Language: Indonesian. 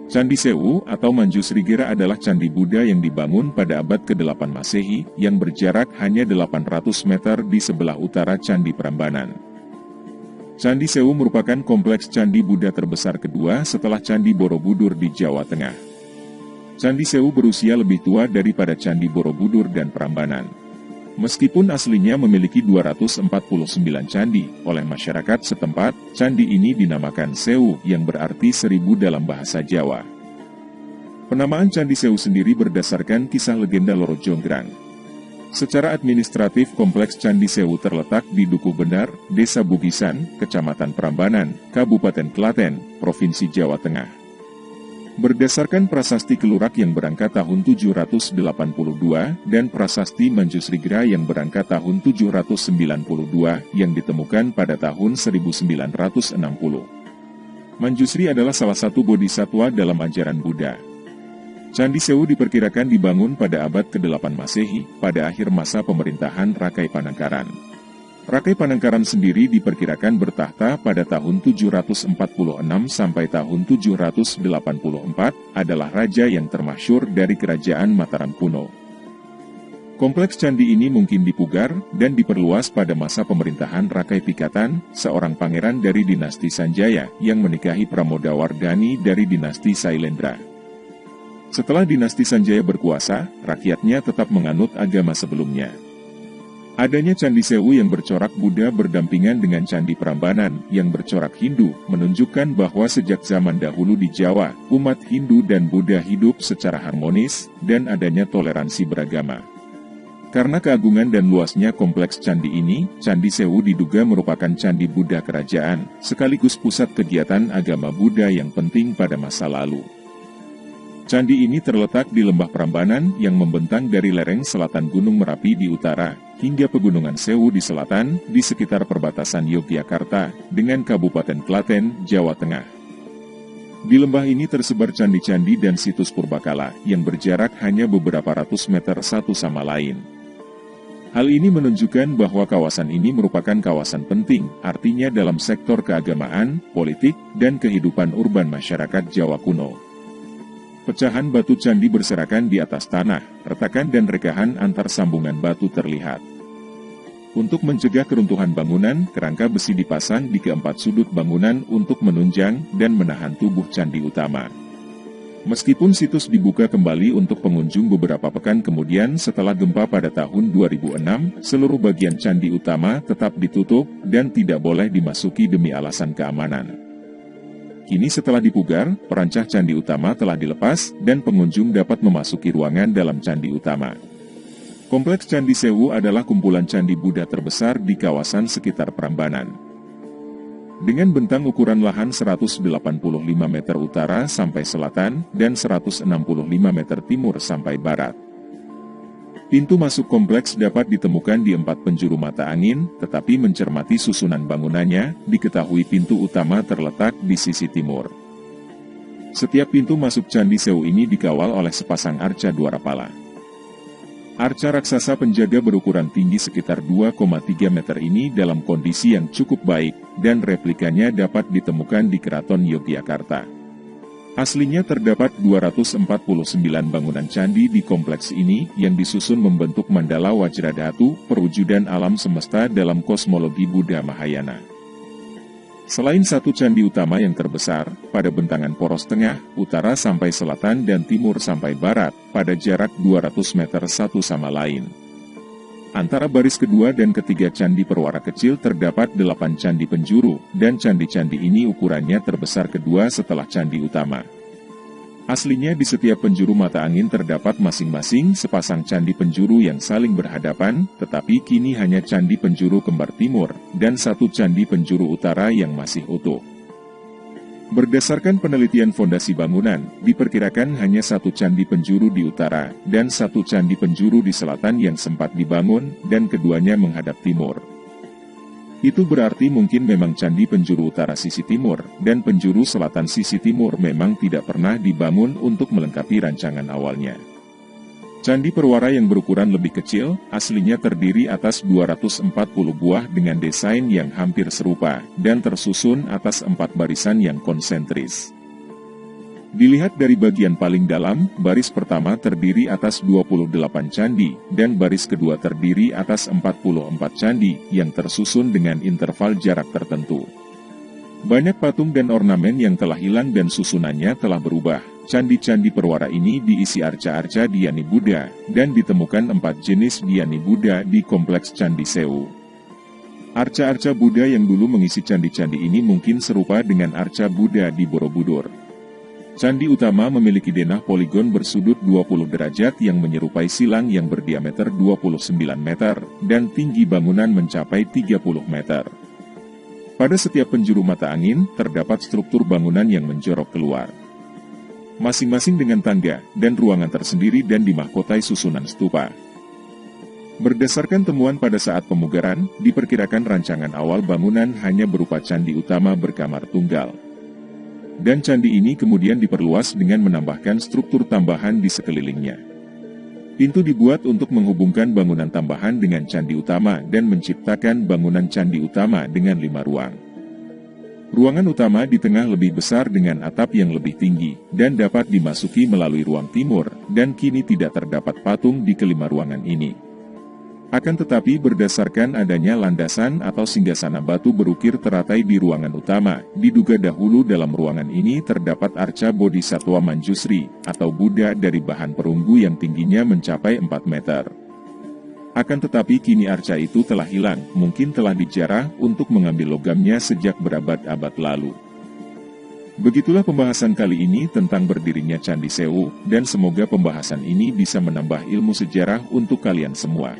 Candi Sewu atau Manjusrigera adalah candi Buddha yang dibangun pada abad ke-8 Masehi, yang berjarak hanya 800 meter di sebelah utara Candi Prambanan. Candi Sewu merupakan kompleks candi Buddha terbesar kedua setelah Candi Borobudur di Jawa Tengah. Candi Sewu berusia lebih tua daripada Candi Borobudur dan Prambanan. Meskipun aslinya memiliki 249 candi, oleh masyarakat setempat, candi ini dinamakan Sewu yang berarti 1000 dalam bahasa Jawa. Penamaan Candi Sewu sendiri berdasarkan kisah legenda Loro Jonggrang. Secara administratif, kompleks Candi Sewu terletak di Dukuh Benar, Desa Bugisan, Kecamatan Prambanan, Kabupaten Klaten, Provinsi Jawa Tengah. Berdasarkan prasasti Kelurak yang berangka tahun 782 dan prasasti Manjusrigera yang berangka tahun 792 yang ditemukan pada tahun 1960. Manjusri adalah salah satu bodhisatwa dalam ajaran Buddha. Candi Sewu diperkirakan dibangun pada abad ke-8 Masehi, pada akhir masa pemerintahan Rakai Panangkaran. Rakai Panangkaran sendiri diperkirakan bertahta pada tahun 746 sampai tahun 784, adalah raja yang termasyhur dari kerajaan Mataram kuno. Kompleks candi ini mungkin dipugar dan diperluas pada masa pemerintahan Rakai Pikatan, seorang pangeran dari dinasti Sanjaya yang menikahi Pramodawardhani dari dinasti Sailendra. Setelah dinasti Sanjaya berkuasa, rakyatnya tetap menganut agama sebelumnya. Adanya Candi Sewu yang bercorak Buddha berdampingan dengan Candi Prambanan yang bercorak Hindu menunjukkan bahwa sejak zaman dahulu di Jawa, umat Hindu dan Buddha hidup secara harmonis dan adanya toleransi beragama. Karena keagungan dan luasnya kompleks candi ini, Candi Sewu diduga merupakan candi Buddha kerajaan, sekaligus pusat kegiatan agama Buddha yang penting pada masa lalu. Candi ini terletak di Lembah Prambanan yang membentang dari lereng selatan Gunung Merapi di utara, hingga Pegunungan Sewu di selatan, di sekitar perbatasan Yogyakarta, dengan Kabupaten Klaten, Jawa Tengah. Di lembah ini tersebar candi-candi dan situs purbakala, yang berjarak hanya beberapa ratus meter satu sama lain. Hal ini menunjukkan bahwa kawasan ini merupakan kawasan penting, artinya dalam sektor keagamaan, politik, dan kehidupan urban masyarakat Jawa kuno. Pecahan batu candi berserakan di atas tanah, retakan dan rekahan antar sambungan batu terlihat. Untuk mencegah keruntuhan bangunan, kerangka besi dipasang di keempat sudut bangunan untuk menunjang dan menahan tubuh candi utama. Meskipun situs dibuka kembali untuk pengunjung beberapa pekan kemudian setelah gempa pada tahun 2006, seluruh bagian candi utama tetap ditutup dan tidak boleh dimasuki demi alasan keamanan. Kini setelah dipugar, perancah candi utama telah dilepas, dan pengunjung dapat memasuki ruangan dalam candi utama. Kompleks Candi Sewu adalah kumpulan candi Buddha terbesar di kawasan sekitar Prambanan. Dengan bentang ukuran lahan 185 meter utara sampai selatan, dan 165 meter timur sampai barat. Pintu masuk kompleks dapat ditemukan di 4 penjuru mata angin, tetapi mencermati susunan bangunannya, diketahui pintu utama terletak di sisi timur. Setiap pintu masuk Candi Sewu ini dikawal oleh sepasang arca dwarapala. Arca raksasa penjaga berukuran tinggi sekitar 2,3 meter ini dalam kondisi yang cukup baik, dan replikanya dapat ditemukan di Keraton Yogyakarta. Aslinya terdapat 249 bangunan candi di kompleks ini yang disusun membentuk mandala Wajradhatu, perwujudan alam semesta dalam kosmologi Buddha Mahayana. Selain satu candi utama yang terbesar, pada bentangan poros tengah, utara sampai selatan dan timur sampai barat, pada jarak 200 meter satu sama lain. Antara baris kedua dan ketiga candi perwara kecil terdapat 8 candi penjuru, dan candi-candi ini ukurannya terbesar kedua setelah candi utama. Aslinya di setiap penjuru mata angin terdapat masing-masing sepasang candi penjuru yang saling berhadapan, tetapi kini hanya candi penjuru kembar timur, dan satu candi penjuru utara yang masih utuh. Berdasarkan penelitian fondasi bangunan, diperkirakan hanya satu candi penjuru di utara, dan satu candi penjuru di selatan yang sempat dibangun, dan keduanya menghadap timur. Itu berarti mungkin memang candi penjuru utara sisi timur, dan penjuru selatan sisi timur memang tidak pernah dibangun untuk melengkapi rancangan awalnya. Candi Perwara yang berukuran lebih kecil, aslinya terdiri atas 240 buah dengan desain yang hampir serupa, dan tersusun atas 4 barisan yang konsentris. Dilihat dari bagian paling dalam, baris pertama terdiri atas 28 candi, dan baris kedua terdiri atas 44 candi, yang tersusun dengan interval jarak tertentu. Banyak patung dan ornamen yang telah hilang dan susunannya telah berubah. Candi-candi Perwara ini diisi arca-arca Dhyani Buddha, dan ditemukan 4 jenis Dhyani Buddha di Kompleks Candi Sewu. Arca-arca Buddha yang dulu mengisi candi-candi ini mungkin serupa dengan arca Buddha di Borobudur. Candi utama memiliki denah poligon bersudut 20 derajat yang menyerupai silang yang berdiameter 29 meter, dan tinggi bangunan mencapai 30 meter. Pada setiap penjuru mata angin, terdapat struktur bangunan yang menjorok keluar. Masing-masing dengan tangga, dan ruangan tersendiri dan dimahkotai susunan stupa. Berdasarkan temuan pada saat pemugaran, diperkirakan rancangan awal bangunan hanya berupa candi utama berkamar tunggal. Dan candi ini kemudian diperluas dengan menambahkan struktur tambahan di sekelilingnya. Pintu dibuat untuk menghubungkan bangunan tambahan dengan candi utama dan menciptakan bangunan candi utama dengan 5 ruang. Ruangan utama di tengah lebih besar dengan atap yang lebih tinggi, dan dapat dimasuki melalui ruang timur, dan kini tidak terdapat patung di kelima ruangan ini. Akan tetapi berdasarkan adanya landasan atau singgasana batu berukir teratai di ruangan utama, diduga dahulu dalam ruangan ini terdapat arca Bodhisattva Manjusri, atau Buddha dari bahan perunggu yang tingginya mencapai 4 meter. Akan tetapi kini arca itu telah hilang, mungkin telah dijarah untuk mengambil logamnya sejak berabad-abad lalu. Begitulah pembahasan kali ini tentang berdirinya Candi Sewu, dan semoga pembahasan ini bisa menambah ilmu sejarah untuk kalian semua.